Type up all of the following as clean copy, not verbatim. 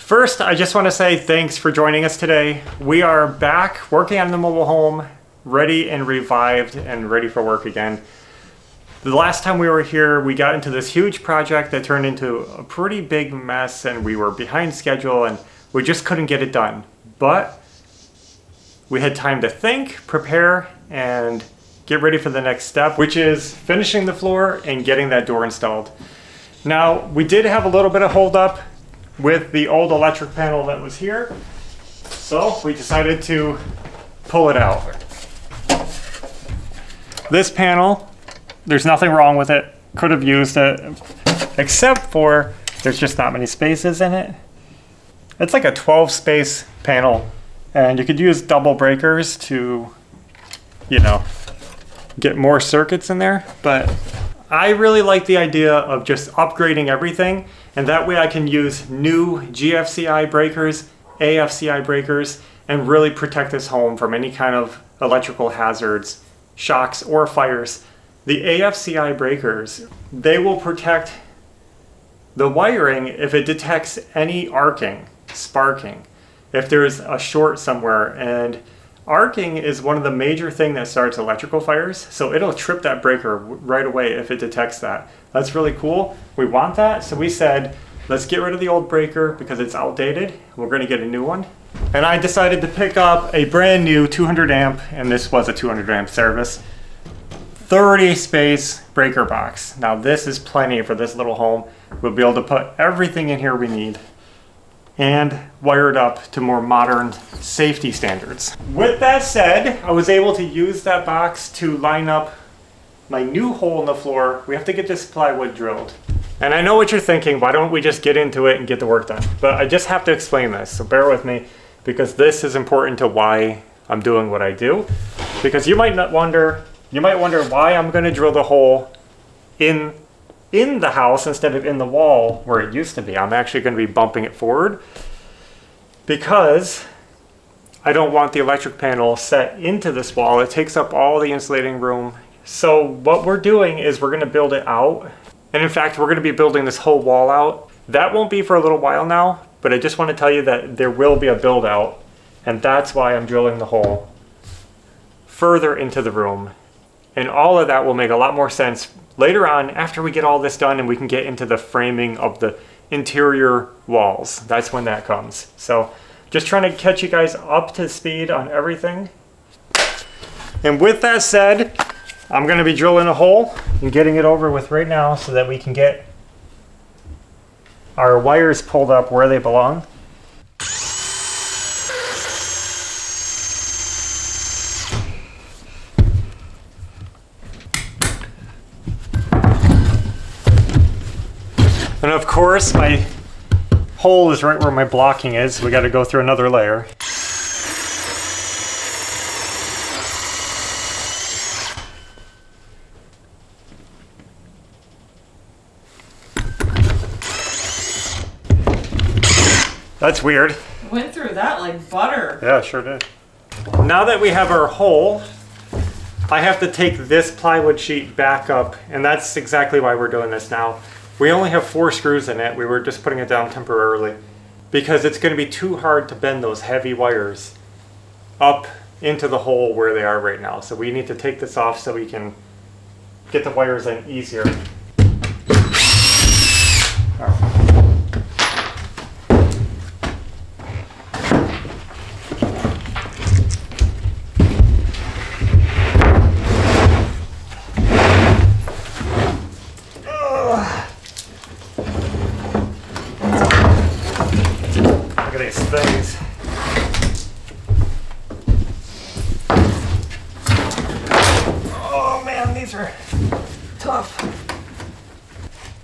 First, I just want to say thanks for joining us today. We are back working on the mobile home, ready and revived and ready for work again. The last time we were here, we got into this huge project that turned into a pretty big mess, and we were behind schedule and we just couldn't get it done. But we had time to think, prepare, and get ready for the next step, which is finishing the floor and getting that door installed. Now, we did have a little bit of hold up with the old electric panel that was here, so we decided to pull it out. This panel, there's nothing wrong with it. Could have used it, except for there's just not many spaces in it. It's like a 12 space panel, and you could use double breakers to, you know, get more circuits in there. But I really like the idea of just upgrading everything, and that way I can use new GFCI breakers, AFCI breakers, and really protect this home from any kind of electrical hazards, shocks, or fires. The AFCI breakers, they will protect the wiring if it detects any arcing, sparking, if there's a short somewhere. And arcing is one of the major things that starts electrical fires, so it'll trip that breaker right away if it detects that. That's really cool. We want that, so we said, let's get rid of the old breaker because it's outdated. We're gonna get a new one. And I decided to pick up a brand new 200 amp, and this was a 200 amp service, 30 space breaker box. Now this is plenty for this little home. We'll be able to put everything in here we need and wire it up to more modern safety standards. With that said, I was able to use that box to line up my new hole in the floor. We have to get this plywood drilled. And I know what you're thinking, why don't we just get into it and get the work done? But I just have to explain this, so bear with me, because this is important to why I'm doing what I do. Because you might wonder why I'm gonna drill the hole in the house instead of in the wall where it used to be. I'm actually going to be bumping it forward because I don't want the electric panel set into this wall. It takes up all the insulating room. So what we're doing is we're going to build it out. And in fact, we're going to be building this whole wall out. That won't be for a little while now, but I just want to tell you that there will be a build out, and that's why I'm drilling the hole further into the room. And all of that will make a lot more sense later on after we get all this done and we can get into the framing of the interior walls. That's when that comes. So just trying to catch you guys up to speed on everything. And with that said, I'm going to be drilling a hole and getting it over with right now so that we can get our wires pulled up where they belong. And of course, my hole is right where my blocking is, so we got to go through another layer. That's weird. Went through that like butter. Yeah, sure did. Now that we have our hole, I have to take this plywood sheet back up, and that's exactly why we're doing this now. We only have 4 screws in it. We were just putting it down temporarily because it's going to be too hard to bend those heavy wires up into the hole where they are right now. So we need to take this off so we can get the wires in easier. All right. These things. Oh man, these are tough.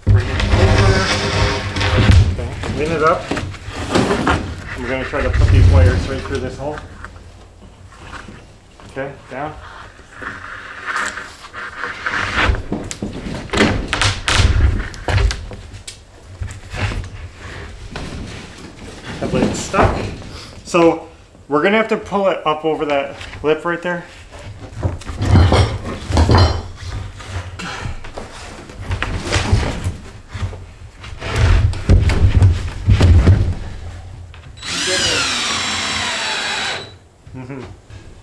Bring it over. Okay, clean it up. We're going to try to put these wires right through this hole. Okay, down. It's stuck. So we're gonna have to pull it up over that lip right there.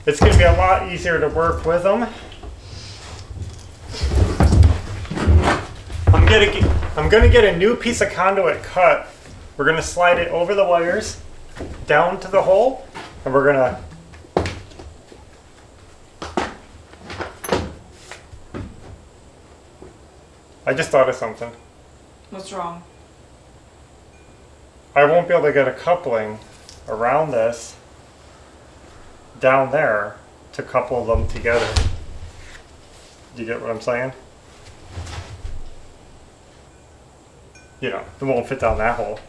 it's going to be a lot easier to work with them. I'm gonna get a new piece of conduit cut. We're gonna slide it over the wires, down to the hole, and we're gonna I just thought of something. What's wrong? I won't be able to get a coupling around this down there to couple them together. Do you get what I'm saying? You know, it won't fit down that hole.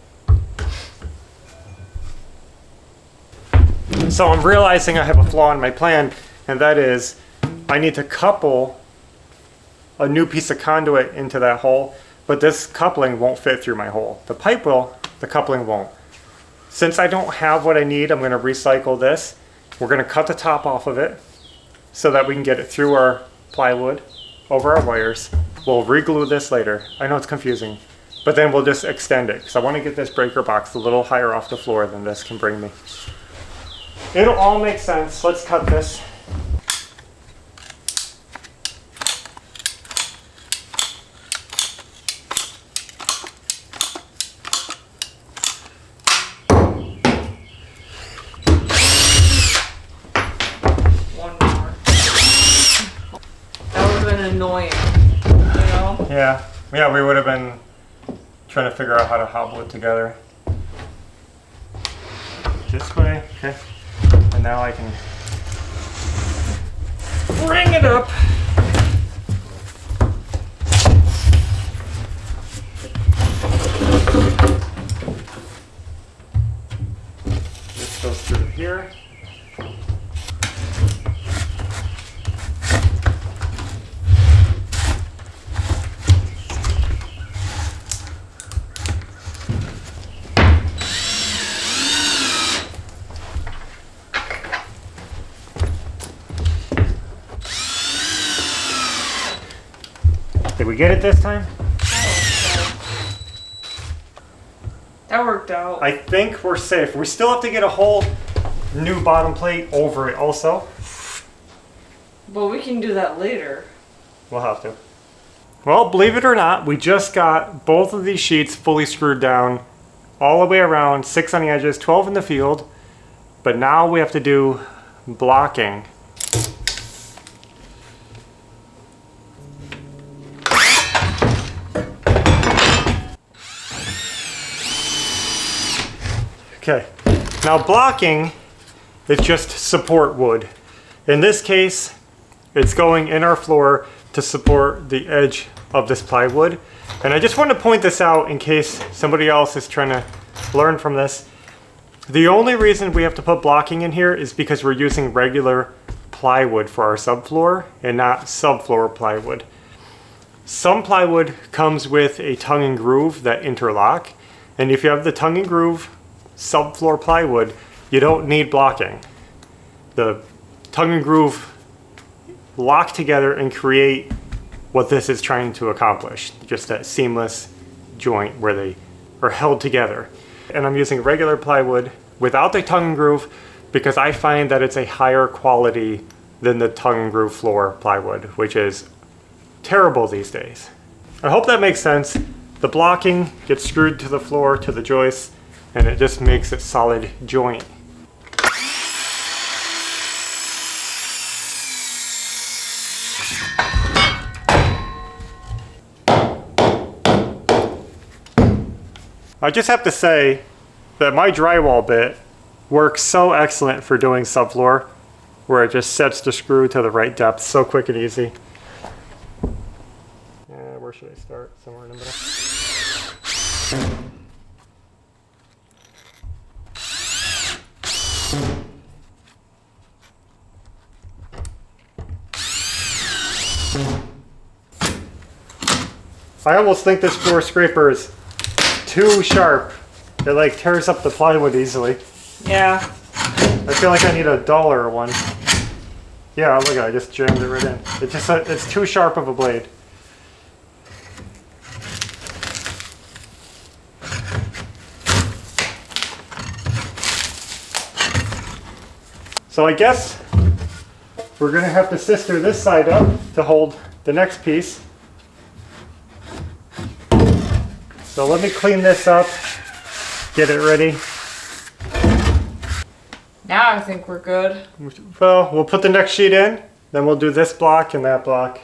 So I'm realizing I have a flaw in my plan, and that is I need to couple a new piece of conduit into that hole, but this coupling won't fit through my hole. The pipe will, the coupling won't. Since I don't have what I need, I'm going to recycle this. We're going to cut the top off of it so that we can get it through our plywood over our wires. We'll re-glue this later. I know it's confusing, but then we'll just extend it because I want to get this breaker box a little higher off the floor than this can bring me. It'll all make sense. Let's cut this. One more. That would have been annoying, you know? Yeah, we would have been trying to figure out how to hobble it together. This way, okay. And now I can bring it up. This goes through here. Did we get it this time? That worked out. I think we're safe. We still have to get a whole new bottom plate over it also. But we can do that later. We'll have to. Well, believe it or not, we just got both of these sheets fully screwed down all the way around, 6 on the edges, 12 in the field. But now we have to do blocking. Okay, now blocking is just support wood. In this case, it's going in our floor to support the edge of this plywood. And I just want to point this out in case somebody else is trying to learn from this. The only reason we have to put blocking in here is because we're using regular plywood for our subfloor and not subfloor plywood. Some plywood comes with a tongue and groove that interlock. And if you have the tongue and groove subfloor plywood, you don't need blocking. The tongue and groove lock together and create what this is trying to accomplish, just that seamless joint where they are held together. And I'm using regular plywood without the tongue and groove because I find that it's a higher quality than the tongue and groove floor plywood, which is terrible these days. I hope that makes sense. The blocking gets screwed to the floor, to the joists, and it just makes it solid joint. I just have to say that my drywall bit works so excellent for doing subfloor, where it just sets the screw to the right depth so quick and easy. Yeah, where should I start? Somewhere in the middle. I almost think this floor scraper is too sharp. It like tears up the plywood easily. Yeah. I feel like I need a duller one. Yeah, look at it, I just jammed it right in. It's too sharp of a blade. So I guess we're gonna have to sister this side up to hold the next piece. So let me clean this up, get it ready. Now I think we're good. Well, we'll put the next sheet in, then we'll do this block and that block.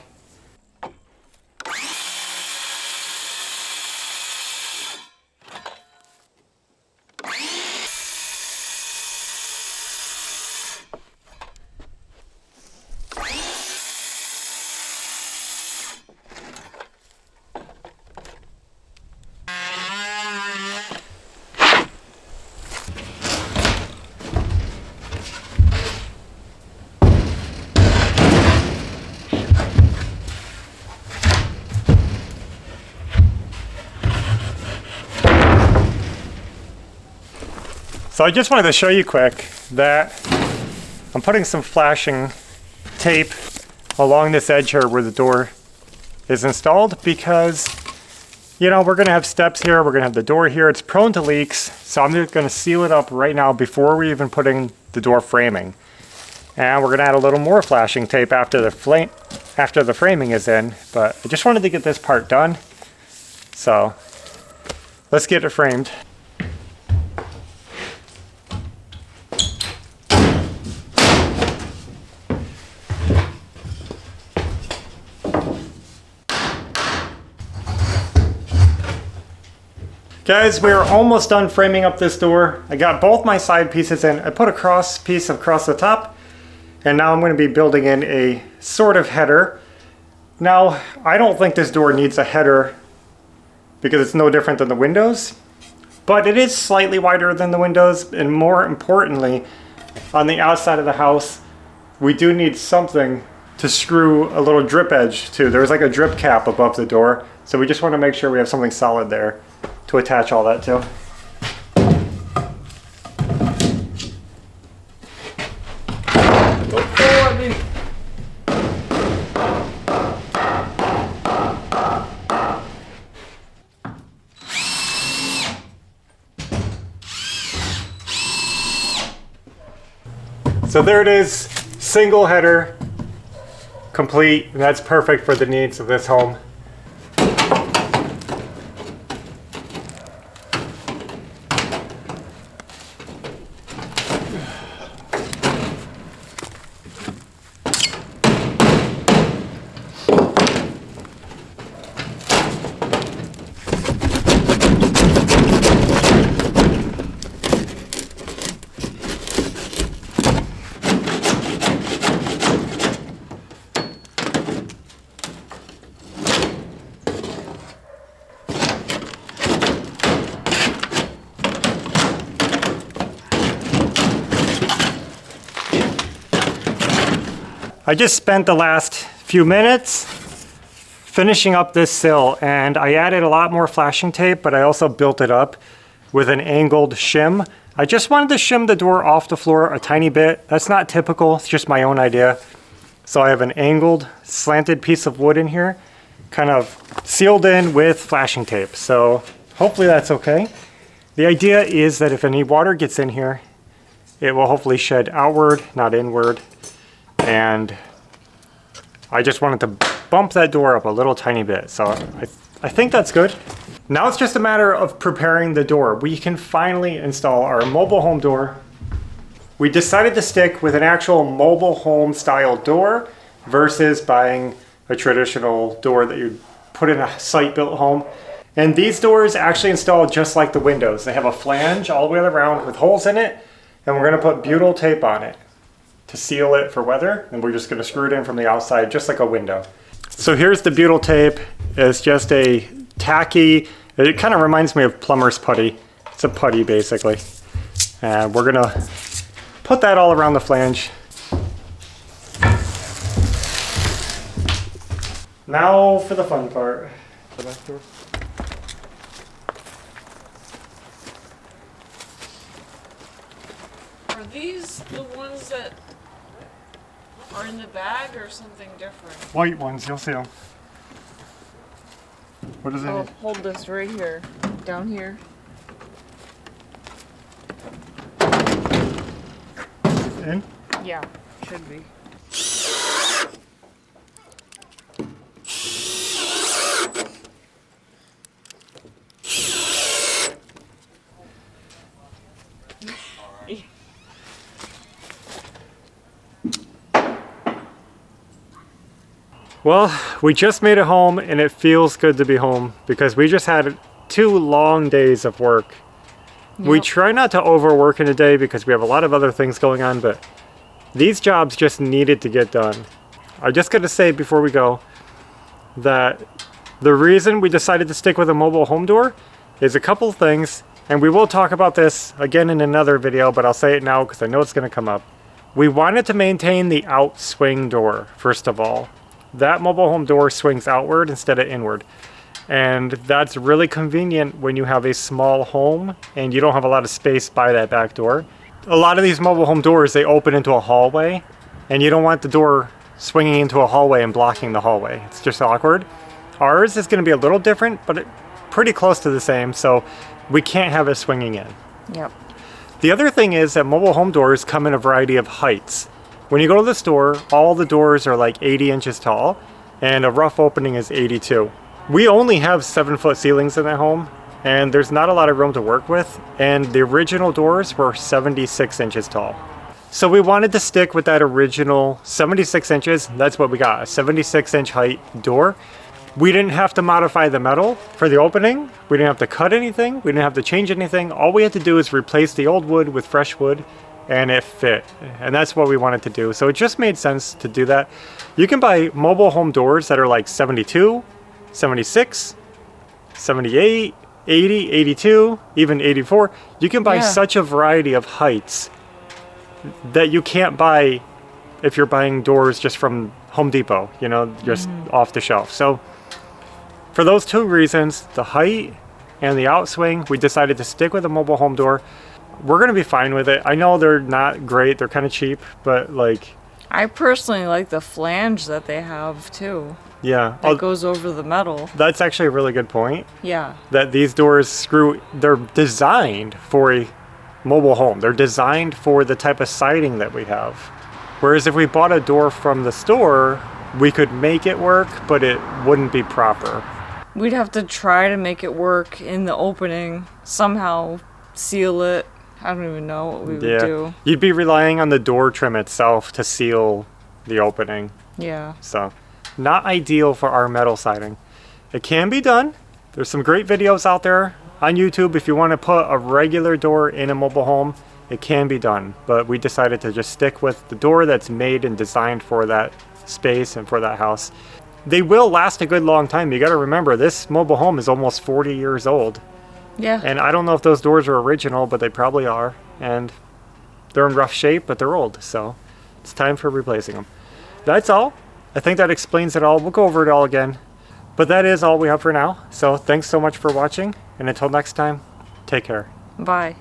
So I just wanted to show you quick that I'm putting some flashing tape along this edge here where the door is installed because, you know, we're gonna have steps here, we're gonna have the door here, it's prone to leaks, so I'm just gonna seal it up right now before we even put in the door framing. And we're gonna add a little more flashing tape after the framing is in, but I just wanted to get this part done. So let's get it framed. Guys, we're almost done framing up this door. I got both my side pieces in. I put a cross piece across the top, and now I'm going to be building in a sort of header. Now, I don't think this door needs a header because it's no different than the windows, but it is slightly wider than the windows, and more importantly, on the outside of the house, we do need something to screw a little drip edge to. There's like a drip cap above the door, so we just want to make sure we have something solid there to attach all that to. Go forward, baby. So there it is, single header, complete, and that's perfect for the needs of this home. I just spent the last few minutes finishing up this sill, and I added a lot more flashing tape, but I also built it up with an angled shim. I just wanted to shim the door off the floor a tiny bit. That's not typical, it's just my own idea. So I have an angled, slanted piece of wood in here, kind of sealed in with flashing tape. So hopefully that's okay. The idea is that if any water gets in here, it will hopefully shed outward, not inward. And I just wanted to bump that door up a little tiny bit. So I think that's good. Now it's just a matter of preparing the door. We can finally install our mobile home door. We decided to stick with an actual mobile home style door versus buying a traditional door that you'd put in a site-built home. And these doors actually install just like the windows. They have a flange all the way around with holes in it, and we're gonna put butyl tape on it to seal it for weather, and we're just gonna screw it in from the outside just like a window. So here's the butyl tape. It's just a tacky, it kind of reminds me of plumber's putty. It's a putty basically. And we're gonna put that all around the flange. Now for the fun part. The back door. Are these the ones that are in the bag or something different? White ones, you'll see them. What does it I'll need? hold this right here, down here. In? Yeah, should be. Well, we just made it home and it feels good to be home because we just had 2 long days of work. We Yep. try not to overwork in a day because we have a lot of other things going on, but these jobs just needed to get done. I just got to say before we go that the reason we decided to stick with a mobile home door is a couple things, and we will talk about this again in another video, but I'll say it now because I know it's going to come up. We wanted to maintain the out swing door, first of all. That mobile home door swings outward instead of inward. And that's really convenient when you have a small home and you don't have a lot of space by that back door. A lot of these mobile home doors, they open into a hallway, and you don't want the door swinging into a hallway and blocking the hallway. It's just awkward. Ours is going to be a little different, but pretty close to the same, so we can't have it swinging in. Yep. The other thing is that mobile home doors come in a variety of heights. When you go to the store, all the doors are like 80 inches tall, and a rough opening is 82. We only have 7-foot ceilings in that home, and there's not a lot of room to work with, and the original doors were 76 inches tall. So we wanted to stick with that original 76 inches. That's what we got, a 76-inch height door. We didn't have to modify the metal for the opening. We didn't have to cut anything. We didn't have to change anything. All we had to do is replace the old wood with fresh wood, and it fit. And that's what we wanted to do. So it just made sense to do that. You can buy mobile home doors that are like 72, 76, 78, 80, 82, even 84. You can buy Yeah. such a variety of heights that you can't buy if you're buying doors just from Home Depot, you know, just off the shelf. So for those 2 reasons, the height and the outswing, we decided to stick with a mobile home door. We're going to be fine with it. I know they're not great. They're kind of cheap, but like, I personally like the flange that they have too. yeah. That goes over the metal. That's actually a really good point. Yeah. That these doors they're designed for a mobile home. They're designed for the type of siding that we have. Whereas if we bought a door from the store, we could make it work, but it wouldn't be proper. We'd have to try to make it work in the opening, somehow seal it. I don't even know what we would do. You'd be relying on the door trim itself to seal the opening. Yeah. So, not ideal for our metal siding. It can be done. There's some great videos out there on YouTube. If you want to put a regular door in a mobile home, it can be done. But we decided to just stick with the door that's made and designed for that space and for that house. They will last a good long time. You got to remember, this mobile home is almost 40 years old. Yeah. And I don't know if those doors are original, but they probably are. And they're in rough shape, but they're old. So it's time for replacing them. That's all. I think that explains it all. We'll go over it all again. But that is all we have for now. So thanks so much for watching. And until next time, take care. Bye.